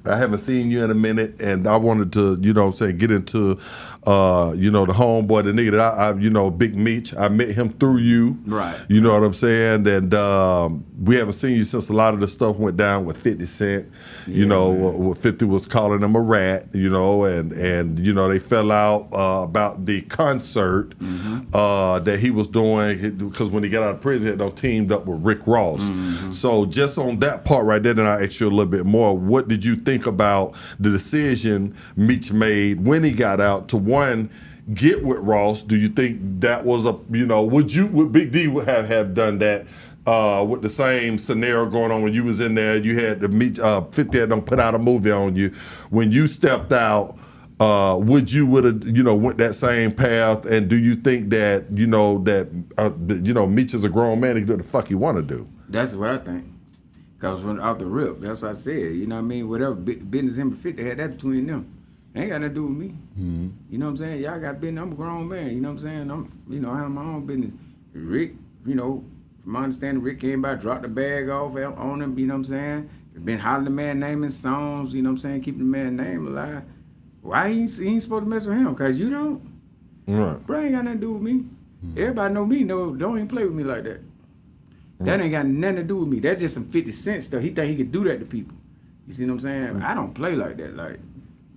I haven't seen you in a minute, and I wanted to, get into, the homeboy, the nigga that Big Meech. I met him through you. Right. You know what I'm saying? And we haven't seen you since a lot of the stuff went down with 50 Cent. What 50 was calling him a rat, and they fell out about the concert that he was doing, because when he got out of prison, he had teamed up with Rick Ross. So just on that part right there, then I'll ask you a little bit more. What did you think about the decision Meech made when he got out to, one, get with Ross? Do you think that was would Big D would have done that with the same scenario going on when you was in there? You had the Meech 50 had done put out a movie on you. When you stepped out, would have went that same path? And do you think that Meech is a grown man, he can do what the fuck he want to do? That's what I think. Because out the rip, that's what I said. You know what I mean? Whatever business him and 50 had, that between them. Ain't got nothing to do with me. You know what I'm saying? Y'all got business. I'm a grown man. You know what I'm saying? I have my own business. Rick, from my understanding, Rick came by, dropped the bag off on him. You know what I'm saying? Been hollering the man name in songs. You know what I'm saying? Keeping the man's name alive. Why he ain't supposed to mess with him? Because you don't. Right. Bro, ain't got nothing to do with me. Everybody know me. No, don't even play with me like that. That ain't got nothing to do with me. That's just some 50 Cent stuff. He think he could do that to people. You see what I'm saying? I don't play like that. Like,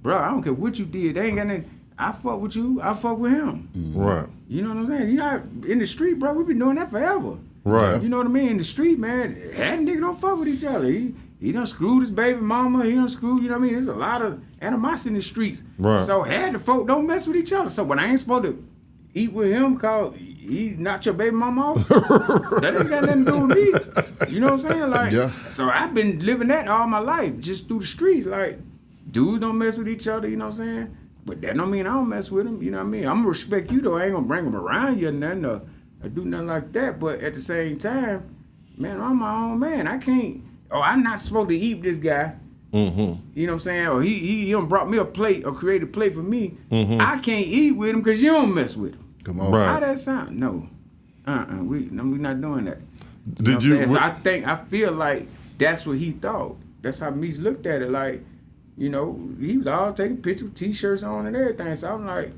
bro, I don't care what you did. They ain't got nothing. I fuck with you. I fuck with him. Right. You know what I'm saying? In the street, bro, we been doing that forever. Right. You know what I mean? In the street, man, had niggas don't fuck with each other. He done screwed his baby mama. He done screwed, you know what I mean? There's a lot of animosity in the streets. Right. So had the folk don't mess with each other. So when I ain't supposed to eat with him cause he knocked your baby mama off, that ain't got nothing to do with me. You know what I'm saying? Like, so I've been living that all my life, just through the streets. Like, dudes don't mess with each other, you know what I'm saying? But that don't mean I don't mess with them, you know what I mean? I'm gonna respect you though. I ain't gonna bring them around you or nothing or do nothing like that. But at the same time, man, I'm my own man. I can't, I'm not supposed to eat this guy. You know what I'm saying? Or he done brought me a plate or created a plate for me. I can't eat with him because you don't mess with him. Come on. Right. How that sound? No. We not doing that. Did you? So I feel like that's what he thought. That's how Meech looked at it. Like, he was all taking pictures with T-shirts on and everything. So I'm like,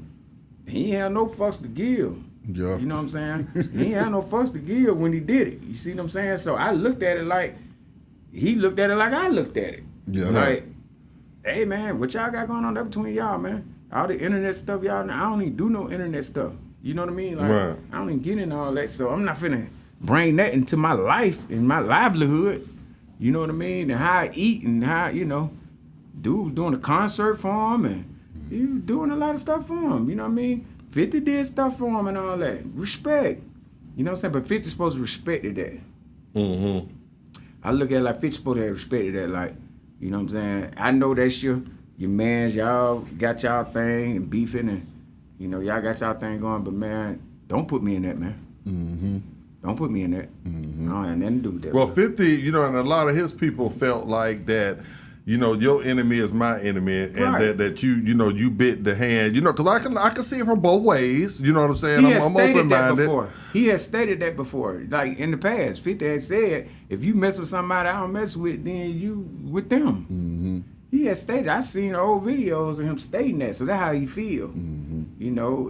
he ain't had no fucks to give. Yeah. You know what I'm saying? He ain't had no fucks to give when he did it. You see what I'm saying? So I looked at it like he looked at it like I looked at it. Yeah. Like, hey man, what y'all got going on there between y'all, man? All the internet stuff, y'all. I don't even do no internet stuff. You know what I mean? Like, right. I don't even get into all that. So I'm not finna bring that into my life and my livelihood. You know what I mean? And how I eat and how, dude was doing a concert for him and he was doing a lot of stuff for him. You know what I mean? 50 did stuff for him and all that. Respect. You know what I'm saying? But 50 supposed to respect that. I look at it like 50 supposed to have respected that. Like, you know what I'm saying? I know that's your mans, y'all got y'all thing and beefing and, y'all got y'all thing going, but man, don't put me in that, man. Don't put me in that. I don't have nothing to do with that. Well, 50, and a lot of his people felt like that, your enemy is my enemy, and right. that you bit the hand, because I can see it from both ways. You know what I'm saying? He has stated open-minded. that before. He has stated that before. Like in the past, 50 had said, if you mess with somebody I don't mess with, then you with them. He has stated. I seen old videos of him stating that, so that's how he feel.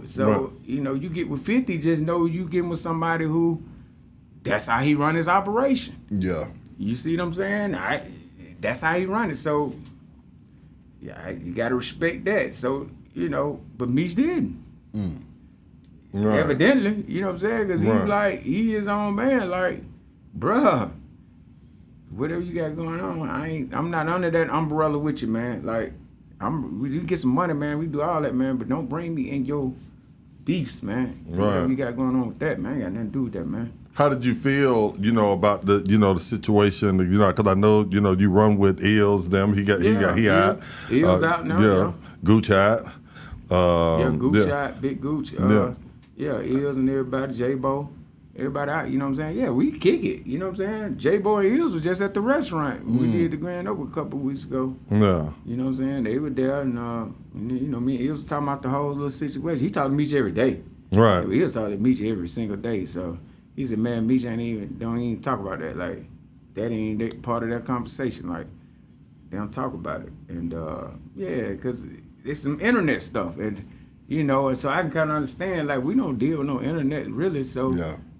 So right. You get with 50, just know you get with somebody who, that's how he run his operation. Yeah. You see what I'm saying? That's how he run it. So, yeah, you got to respect that. So, but Meech didn't. Right. Evidently, you know what I'm saying? Because right. he his own man. Like, bruh, whatever you got going on, I'm not under that umbrella with you, man. Like, we get some money, man. We do all that, man. But don't bring me in your beefs, man. Right. Whatever you got going on with that, man. I got nothing to do with that, man. How did you feel, about the, the situation, because I know, you run with Eels, them, he out. Eels out now. Yeah, Gooch out. Gooch out, Big Gooch. Eels and everybody, J-Bo, everybody out, you know what I'm saying? Yeah, we kick it, you know what I'm saying? J-Bo and Eels was just at the restaurant. We did the Grand Open a couple weeks ago. Yeah. You know what I'm saying? They were there, and me and Eels was talking about the whole little situation. He talked to Meech every day. Right. Eels talked to Meech every single day, so. He said, man, Meech don't even talk about that. Like, that ain't part of that conversation. Like, They don't talk about it. And yeah, because it's some internet stuff. And, you know, and so I can kind of understand, like, we don't deal with no internet really. So,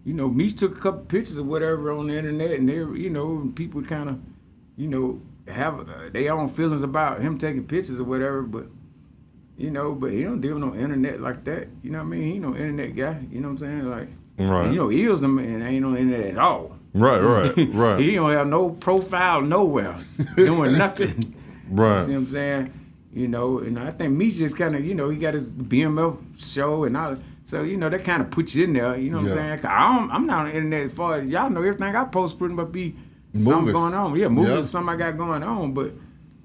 you know, Meech took a couple pictures or whatever on the internet, and they, you know, people kind of, you know, have their own feelings about him taking pictures or whatever, but, you know, but he don't deal with no internet like that. You know what I mean? He no internet guy. You know what I'm saying? Like, right. You know, Eels him and ain't on the internet at all. Right. He don't have no profile nowhere, doing nothing. Right. You see what I'm saying? You know, and I think Meech just kind of, you know, he got his BMF show and all. So, you know, that kind of puts you in there. You know what I'm saying? 'Cause I'm not on the internet as far as y'all know. Everything I post pretty much be something going on. Yeah, movies or something I got going on, but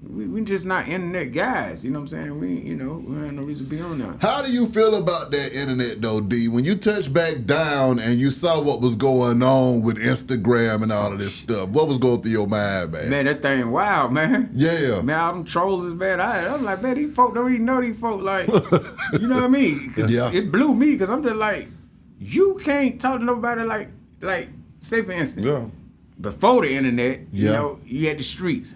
we just not internet guys, you know what I'm saying? We have no reason to be on that. How do you feel about that internet though, D? When you touch back down and you saw what was going on with Instagram and all of this stuff, what was going through your mind, man? Man, that thing wild, man. Yeah. Man, all them trolls is bad. I'm like, man, these folk don't even know these folk, like, you know what I mean? 'Cause it blew me, because I'm just like, you can't talk to nobody like, say for instance, before the internet, you know, you had the streets.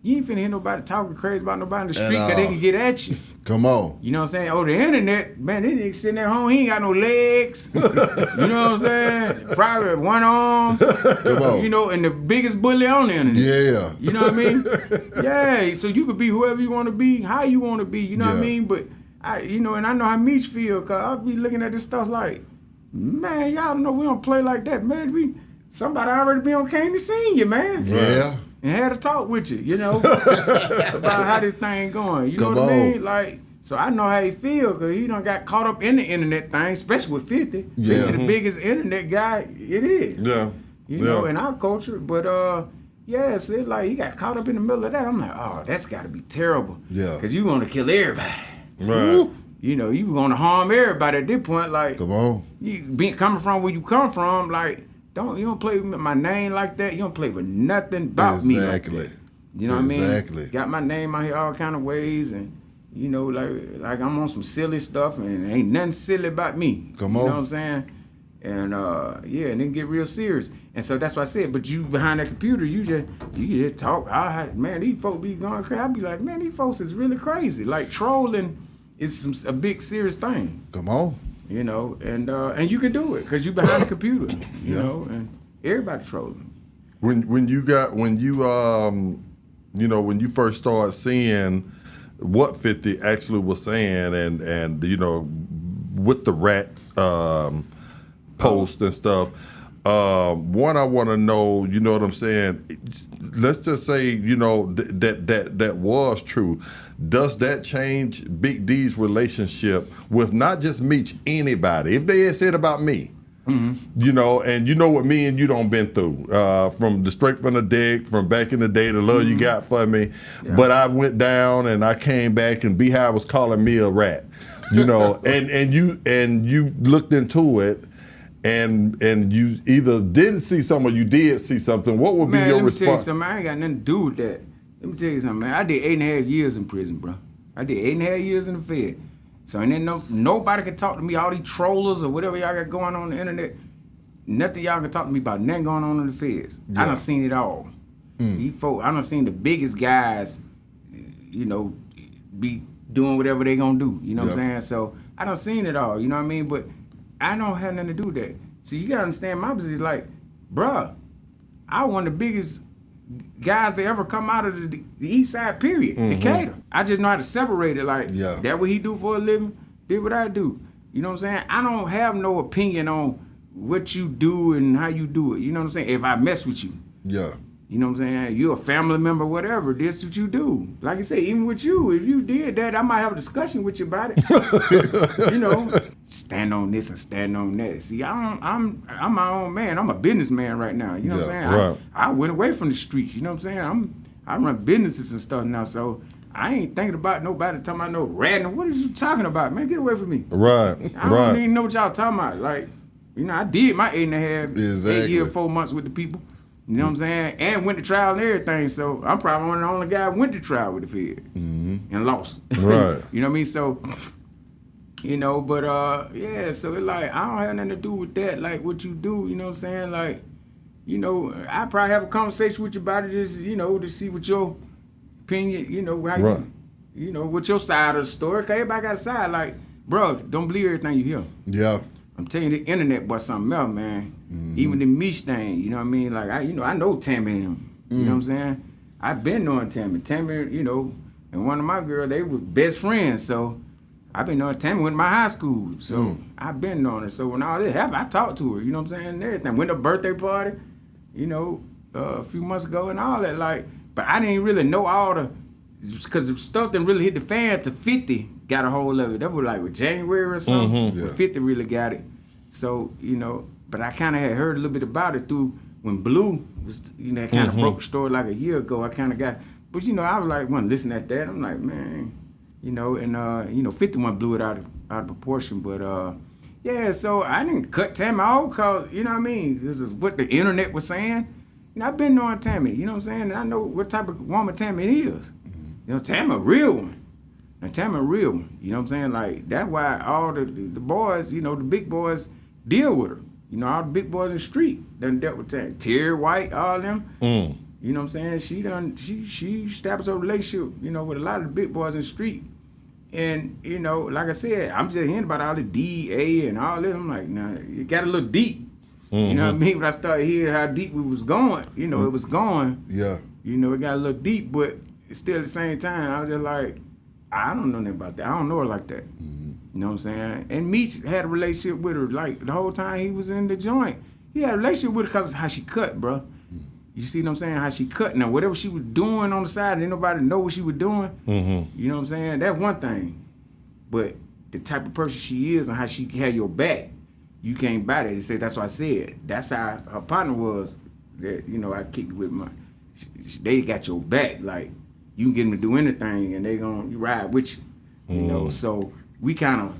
You ain't finna hear nobody talking crazy about nobody in the street, because they can get at you. Come on. You know what I'm saying? Oh, the internet, man, this nigga sitting at home, he ain't got no legs. You know what I'm saying? Probably one arm. Come on. You know, and the biggest bully on the internet. Yeah. You know what I mean? Yeah, so you could be whoever you want to be, how you want to be, you know what I mean? But, you know, and I know how Meech feel, because I'll be looking at this stuff like, man, y'all know we don't play like that, man. Somebody already been on came and seen you, man. Yeah. And had a talk with you, you know, about how this thing going. You know what I mean? Like, so I know how he feel, because he done got caught up in the internet thing, especially with 50. 50 the biggest internet guy it is. Yeah. You know, in our culture. But, yeah, so it's like he got caught up in the middle of that. I'm like, oh, that's got to be terrible. Yeah. Because you want to kill everybody. Right. You know, you going to harm everybody at this point. Like, come on. You coming from where you come from, like, you don't play with my name like that. You don't play with nothing about me like that. You know what I mean? Exactly. Got my name out here all kind of ways, and you know, like I'm on some silly stuff, and ain't nothing silly about me. Come on. You know what I'm saying? And yeah, and then get real serious. And so that's why I said, but you behind that computer, you just talk. Man, these folks be going crazy. I be like, man, these folks is really crazy. Like, trolling is a big serious thing. Come on. You know, and you can do it because you behind the computer. You know, and everybody trolling. When you first started seeing what 50 actually was saying, and you know, with the rat post and stuff, one, I want to know, you know what I'm saying? Let's just say, you know, that was true. Does that change Big D's relationship with not just Meech, anybody? If they had said about me, you know, and you know what me and you done been through, from the straight from the deck, from back in the day, the love you got for me. Yeah. But I went down and I came back and Beehive was calling me a rat, you know, and you looked into it. And you either didn't see something or you did see something. What would be your response? Let me tell you something. I ain't got nothing to do with that. Let me tell you something, man. I did 8.5 years in prison, bro. I did 8.5 years in the Fed. So and then nobody can talk to me. All these trollers or whatever y'all got going on the internet, nothing y'all can talk to me about. Nothing going on in the Feds. Yeah. I done seen it all. These folk, I done seen the biggest guys, you know, be doing whatever they gonna do. You know what I'm saying? So I done seen it all. You know what I mean? But I don't have nothing to do with that. So you gotta understand my position. Like, bruh, I one of the biggest guys that ever come out of the East Side, period. Decatur. I just know how to separate it. Like, that what he do for a living, did what I do. You know what I'm saying? I don't have no opinion on what you do and how you do it. You know what I'm saying? If I mess with you. Yeah. You know what I'm saying? You're a family member, whatever. This what you do. Like I say, even with you, if you did that, I might have a discussion with you about it. You know, stand on this and stand on that. See, I'm my own man. I'm a businessman right now. You know what I'm saying? Right. I went away from the streets. You know what I'm saying? I run businesses and stuff now, so I ain't thinking about nobody talking about no ratting. What are you talking about, man? Get away from me. Right. I don't even know what y'all talking about. Like, you know, I did my 8.5, 8 years, 4 months with the people. You know what I'm saying? And went to trial and everything. So I'm probably one of the only guys who went to trial with the Fed and lost. Right. You know what I mean? So, you know, but yeah, so it's like, I don't have nothing to do with that, like what you do, you know what I'm saying? Like, you know, I probably have a conversation with you about it, just, you know, to see what your opinion, you know, how Right. you know, what's your side of the story. Cause everybody got a side. Like, bro, don't believe everything you hear. Yeah. I'm telling you, the internet was something else, man. Even the Meech thing, you know what I mean? Like, I know Tammy and him. You know what I'm saying? I've been knowing Tammy. Tammy, you know, and one of my girls, they were best friends. So I've been knowing Tammy went to my high school. So I've been knowing her. So when all this happened, I talked to her, you know what I'm saying? And everything. Went to a birthday party, you know, a few months ago and all that. Like, but I didn't really know all the, because the stuff didn't really hit the fan till 50 got a hold of it. That was like with January or something. Yeah. But 50 really got it. So, you know, but I kind of had heard a little bit about it through when Blue was, you know, kind of broke the story like a year ago. I kind of got, but you know, I was like, when listening at that, I'm like, man, you know, and you know, 51 blew it out of proportion. But yeah, so I didn't cut Tammy off because, you know what I mean, this is what the internet was saying. You know, I've been knowing Tammy, you know what I'm saying, and I know what type of woman Tammy is. You know, Tammy a real one. Now Tammy a real one. You know what I'm saying? Like, that's why all the boys, you know, the big boys deal with her. You know, all the big boys in the street done dealt with Tammy. Terry White, all them. You know what I'm saying? She established a relationship, you know, with a lot of the big boys in the street. And, you know, like I said, I'm just hearing about all the DA and all this. I'm like, nah, it got a little deep. You know what I mean? When I started hearing how deep we was going, you know, it was going. Yeah. You know, it got a little deep, but still at the same time, I was just like, I don't know nothing about that. I don't know her like that. You know what I'm saying? And Meech had a relationship with her like the whole time he was in the joint. He had a relationship with her because of how she cut, bro. You see what I'm saying? How she cut. Now, whatever she was doing on the side, didn't nobody know what she was doing. You know what I'm saying? That's one thing. But the type of person she is and how she had your back, you can't buy that. They say, that's what I said. That's how her partner was. That, you know, I kicked with my, they got your back. Like, you can get them to do anything and they gonna ride with you. You know, so we kind of,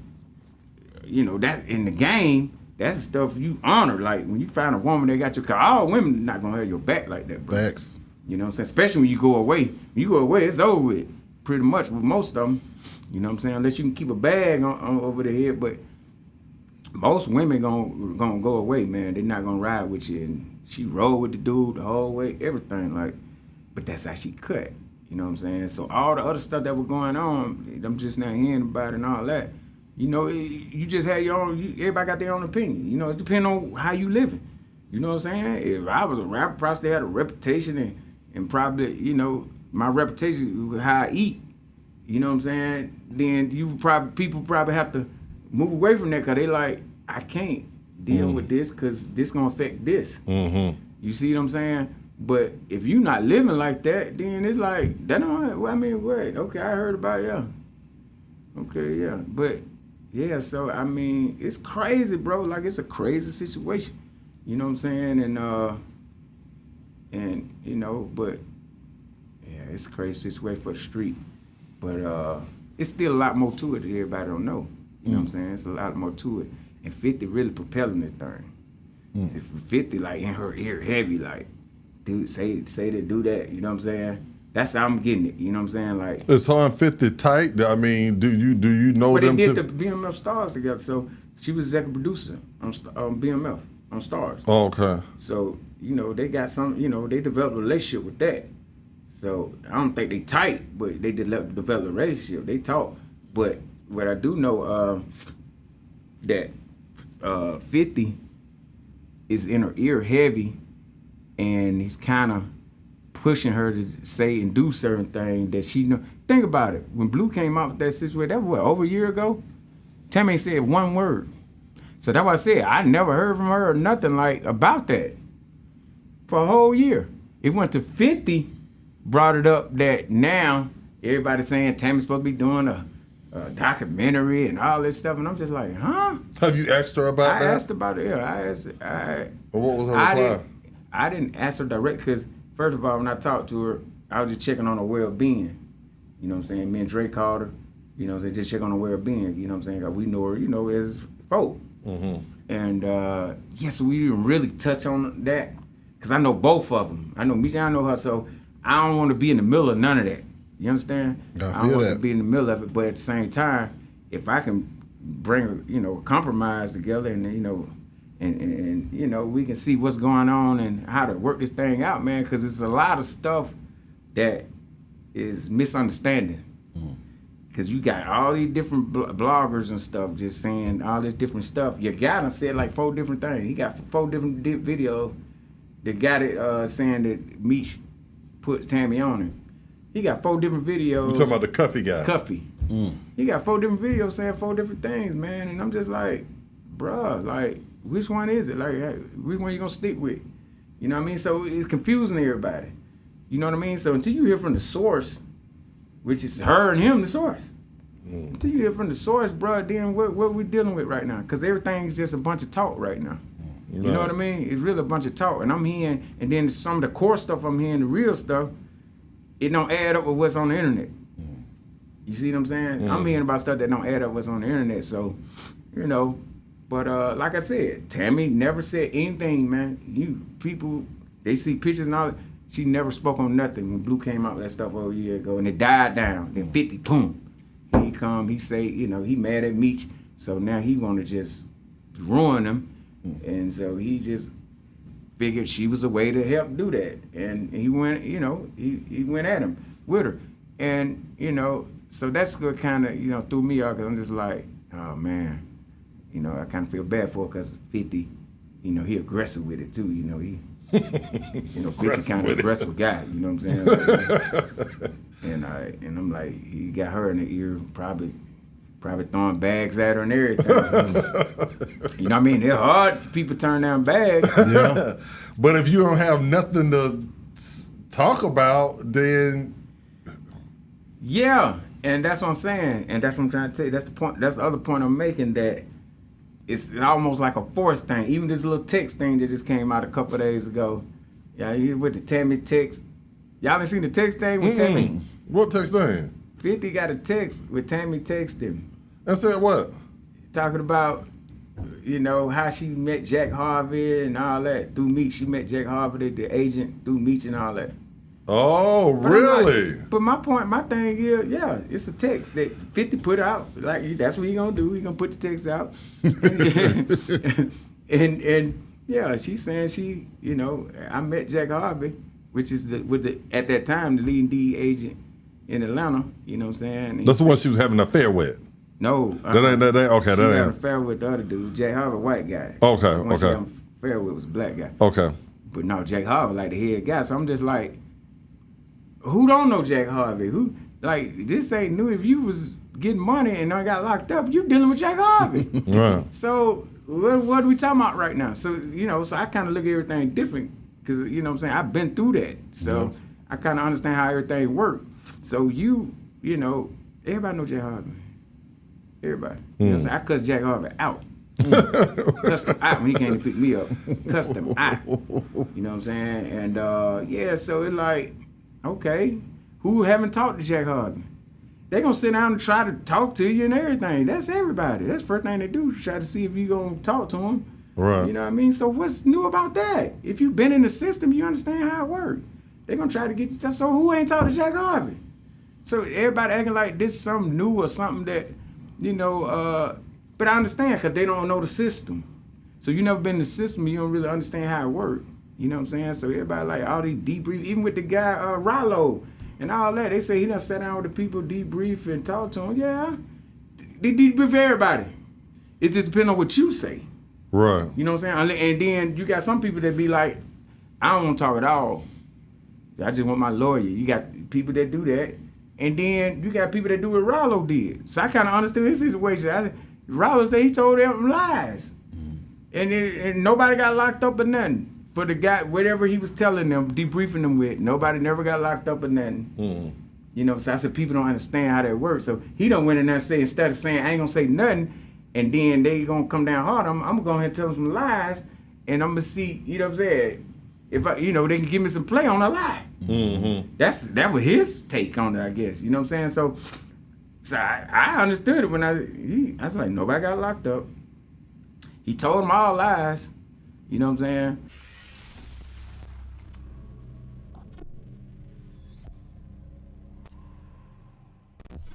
you know, that in the game, that's the stuff you honor. Like, when you find a woman that got your car, all women not gonna have your back like that, bro. Facts. You know what I'm saying? Especially when you go away. When you go away, it's over with. Pretty much with most of them. You know what I'm saying? Unless you can keep a bag on over the head, but most women gonna go away, man. They're not gonna ride with you. And she rode with the dude the whole way, everything. Like, but that's how she cut. You know what I'm saying? So all the other stuff that was going on, I'm just not hearing about it and all that. You know, you just had your own, everybody got their own opinion. You know, it depends on how you living. You know what I'm saying? If I was a rapper, probably had a reputation and probably, you know, my reputation with how I eat, you know what I'm saying? Then people probably have to move away from that because they like, I can't deal with this because this gonna affect this. You see what I'm saying? But if you not living like that, then it's like, that don't, well, I mean, wait, okay, I heard about it, yeah. Okay, yeah. But, yeah, so, I mean, it's crazy, bro. Like, it's a crazy situation. You know what I'm saying? And you know, but, yeah, it's a crazy situation for the street. But it's still a lot more to it that everybody don't know. You know what I'm saying? It's a lot more to it. And 50 really propelling this thing. If 50, like, in her ear heavy, like, dude, say that, do that. You know what I'm saying? That's how I'm getting it. You know what I'm saying? Like, Is her and 50 tight? I mean, do you know but them? they did the BMF Stars together. So she was executive producer on BMF on Stars. Oh, okay. So, you know, they got some, you know, they developed a relationship with that. So I don't think they tight, but they developed a relationship. They talk. But what I do know, that 50 is in her ear heavy, and he's kind of pushing her to say and do certain things that she know. Think about it. When Blue came out with that situation, that was what, over a year ago? Tammy ain't said one word. So that's why I said I never heard from her or nothing like about that for a whole year. It went to 50, brought it up that now everybody's saying Tammy's supposed to be doing a documentary and all this stuff, and I'm just like, huh? Have you asked her about that? I asked about it. Yeah, What was her reply? I didn't ask her direct because, first of all, when I talked to her, I was just checking on her well-being. You know what I'm saying? Me and Dre called her. You know what I'm saying? Just check on her well-being. You know what I'm saying? 'Cause we know her, you know, as folk. And, yes, we didn't really touch on that because I know both of them. I know Meech, I know her, so I don't want to be in the middle of none of that. You understand? I don't feel want that. to be in the middle of it, but at the same time, if I can bring, you know, a compromise together and, you know, and you know, we can see what's going on and how to work this thing out, man, because it's a lot of stuff that is misunderstanding. Because you got all these different bloggers and stuff just saying all this different stuff. Your guy done said like 4 different things. He got 4 different videos that got it saying that Meech puts Tammy on him. He got 4 different videos. You talking about the Cuffy guy? Cuffy. He got 4 different videos saying 4 different things, man. And I'm just like, bruh, like, which one is it? Like, which one you gonna stick with? You know what I mean? So it's confusing everybody. You know what I mean? So until you hear from the source, which is her and him, the source. Until you hear from the source, bruh, then what we dealing with right now? Because everything's just a bunch of talk right now. You know what I mean? It's really a bunch of talk. And I'm hearing, and then some of the core stuff I'm hearing, the real stuff, it don't add up with what's on the internet. You see what I'm saying? I'm hearing about stuff that don't add up what's on the internet. So, you know, but like I said, Tammy never said anything, man. You people, they see pictures and all. She never spoke on nothing when Blue came out with that stuff over a year ago, and it died down. Then 50, boom. He come, he say, you know, he mad at Meech, so now he want to just ruin him. And so he just figured she was a way to help do that. And he went, you know, he went at him with her. And, you know, so that's what kind of, you know, threw me off, because I'm just like, oh, man. You know, I kind of feel bad for her because 50, you know, he aggressive with it, too. You know, you know, 50 kind of aggressive guy, you know what I'm saying? And I'm like, he got her in the ear, probably throwing bags at her and everything. You know what I mean? It's hard for people to turn down bags. Yeah. But if you don't have nothing to talk about, then... Yeah, and that's what I'm saying. And that's what I'm trying to tell you. That's the point. That's the other point I'm making, that it's almost like a forced thing. Even this little text thing that just came out a couple of days ago. Yeah, you with the Tammy text. Y'all done seen the text thing with Tammy? What text thing? 50 got a text with Tammy texting. And said what? Talking about, you know, how she met Jack Harvey and all that through Meech. She met Jack Harvey, the agent, through Meech and all that. Oh, But really? But my thing is, yeah, it's a text that 50 put out. Like, that's what he gonna do. He gonna put the text out. and yeah, she's saying she, you know, I met Jack Harvey, which is at that time the leading DE agent in Atlanta. You know what I'm saying? And That's the one she was having an affair with. No, That ain't. Okay, she that had an ain't. affair with the other dude, Jack Harvey, white guy. Okay, The one she okay. had an affair with was a black guy. Okay. But no, Jack Harvey like the head guy. So I'm just like, who don't know Jack Harvey? Who, like, this ain't new. If you was getting money and I got locked up, you dealing with Jack Harvey. Right. So what are we talking about right now? So, you know, so I kind of look at everything different because, you know what I'm saying, I've been through that. So I kind of understand how everything works. So you know, everybody know Jack Harvey. Everybody. You know what I'm saying? I cussed Jack Harvey out. Cussed him out when he came to pick me up. Cussed him out. You know what I'm saying? And yeah, so it's like, okay, who haven't talked to Jack Harvey? They gonna sit down and try to talk to you and everything. That's everybody. That's the first thing they do, try to see if you gonna talk to them. Right. You know what I mean? So what's new about that? If you've been in the system, you understand how it works. They gonna try to get you. So who ain't talked to Jack Harvey? So everybody acting like this is something new or something that, you know, but I understand because they don't know the system. So you never been in the system, you don't really understand how it works. You know what I'm saying? So everybody like all these debrief, even with the guy Rollo and all that, they say he done sat down with the people, debrief and talk to them. Yeah, they debrief everybody. It just depends on what you say. Right. You know what I'm saying? And then you got some people that be like, I don't want to talk at all. I just want my lawyer. You got people that do that. And then you got people that do what Rollo did. So I kind of understood his situation. Rollo said he told them lies. And nobody got locked up or nothing. For the guy, whatever he was telling them, debriefing them with, nobody never got locked up or nothing. You know, so I said people don't understand how that works. So he done went in there and say, instead of saying, I ain't gonna say nothing, and then they gonna come down hard, I'm gonna go ahead and tell them some lies, and I'm gonna see, you know what I'm saying, if I, you know, they can give me some play on a lie. That was his take on it, I guess. You know what I'm saying? So I understood it when I was like, nobody got locked up. He told them all lies. You know what I'm saying?